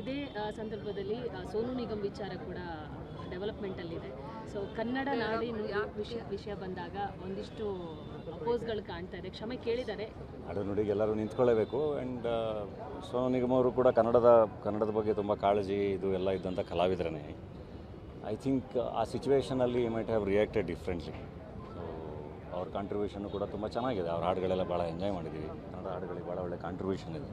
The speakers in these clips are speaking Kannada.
ಇದೇ ಸಂದರ್ಭದಲ್ಲಿ ಸೋನು ನಿಗಮ್ ವಿಚಾರ ಕೂಡ ಡೆವಲಪ್ಮೆಂಟಲ್ಲಿದೆ. ಸೊ ಕನ್ನಡ ನಾಡಿನ ವಿಷಯ ಬಂದಾಗ ಒಂದಿಷ್ಟು ಅಪೋಸ್ಗಳು ಕಾಣ್ತಾ ಇದೆ. ಕ್ಷಮೆ ಕೇಳಿದ್ದಾರೆ. ನಾಡು ನುಡಿಗೆ ಎಲ್ಲರೂ ನಿಂತ್ಕೊಳ್ಳೇಬೇಕು. ಆ್ಯಂಡ್ ಸೋನು ನಿಗಮ್ ಅವರು ಕೂಡ ಕನ್ನಡದ ಬಗ್ಗೆ ತುಂಬ ಕಾಳಜಿ ಇದು ಎಲ್ಲ ಇದ್ದಂಥ ಕಲಾವಿದರೇ. ಐ ಥಿಂಕ್ ಆ ಸಿಚುವೇಷನಲ್ಲಿ might have reacted differently. So ಅವ್ರ ಕಾಂಟ್ರಿಬ್ಯೂಷನ್ನು ಕೂಡ ತುಂಬ ಚೆನ್ನಾಗಿದೆ. ಅವ್ರ ಹಾಡುಗಳೆಲ್ಲ ಭಾಳ ಎಂಜಾಯ್ ಮಾಡಿದ್ದೀವಿ. ಕನ್ನಡ ಹಾಡುಗಳಿಗೆ ಭಾಳ ಒಳ್ಳೆ ಕಾಂಟ್ರಿಬ್ಯೂಷನ್ ಇದೆ.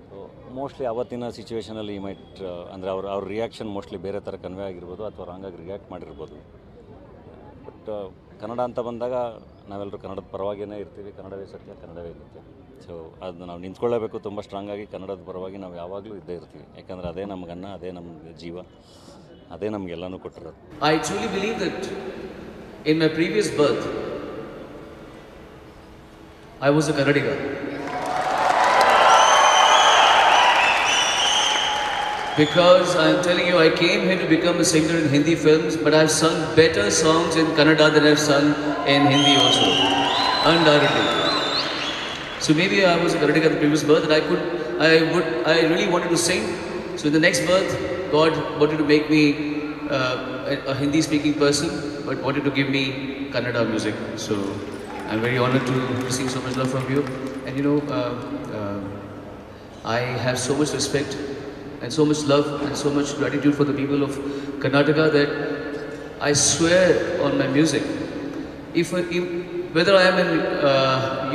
ಸೊ ಮೋಸ್ಟ್ಲಿ ಅವತ್ತಿನ ಸಿಚುವೇಷನಲ್ಲಿ ಮೈಟ್ ಅಂದರೆ ಅವ್ರ ರಿಯಾಕ್ಷನ್ ಮೋಸ್ಟ್ಲಿ ಬೇರೆ ಥರ ಕನ್ವೆ ಆಗಿರ್ಬೋದು ಅಥವಾ ರಾಂಗಾಗಿ ರಿಯಾಕ್ಟ್ ಮಾಡಿರ್ಬೋದು. ಬಟ್ ಕನ್ನಡ ಅಂತ ಬಂದಾಗ ನಾವೆಲ್ಲರೂ ಕನ್ನಡದ ಪರವಾಗಿಯೇ ಇರ್ತೀವಿ. ಕನ್ನಡವೇ ಸತ್ಯ, ಕನ್ನಡವೇ ನಿತ್ಯ. ಸೊ ಅದು ನಾವು ನಿಂತ್ಕೊಳ್ಳೇಬೇಕು ತುಂಬ ಸ್ಟ್ರಾಂಗಾಗಿ. ಕನ್ನಡದ ಪರವಾಗಿ ನಾವು ಯಾವಾಗಲೂ ಇದ್ದೇ ಇರ್ತೀವಿ. ಯಾಕಂದರೆ ಅದೇ ನಮಗನ್ನ, ಅದೇ ನಮ್ಮ ಜೀವ, ಅದೇ ನಮಗೆಲ್ಲನೂ ಕೊಟ್ಟಿರೋದು. I truly believe that in my previous birth I was a Kannadiga. Because I am telling you, I came here to become a singer in Hindi films, but I've sung better songs in Kannada than I've sung in Hindi also, undoubtedly. So maybe I was a Kannadiga in the previous birth, and I really wanted to sing. So in the next birth, God wanted to make me a Hindi-speaking person, but wanted to give me Kannada music. So I'm very honored to receive so much love from you. And you know, I have so much respect and so much love and so much gratitude for the people of Karnataka that I swear on my music. If whether I am in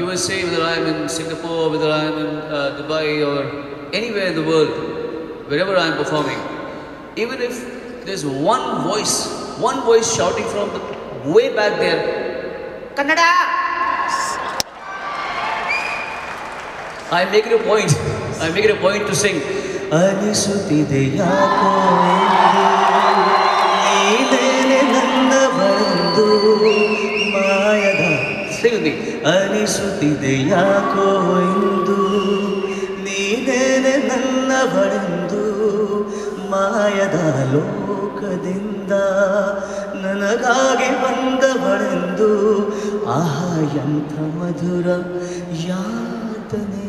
USA, whether I am in Singapore, whether I am in Dubai or anywhere in the world, wherever I am performing, even if there's one voice shouting from the way back there, Kannada! I make it a point to sing. ಅನಿಸುತ್ತಿದೆ ಯಾಕೋ ನೀನೇನೆ ನನ್ನ ಬಂದು ಮಾಯದ ಸಿಗುತ್ತಿ ಅನಿಸುತ್ತಿದೆ ಯಾಕೋ ಎಂದು ನೀನೇನೆ ನನ್ನ ಬಂದು ಮಾಯದ ಲೋಕದಿಂದ ನನಗಾಗಿ ಬಂದವಳೆಂದು ಆಹಾ ಎಂಥ ಮಧುರ ಯಾತನೆ.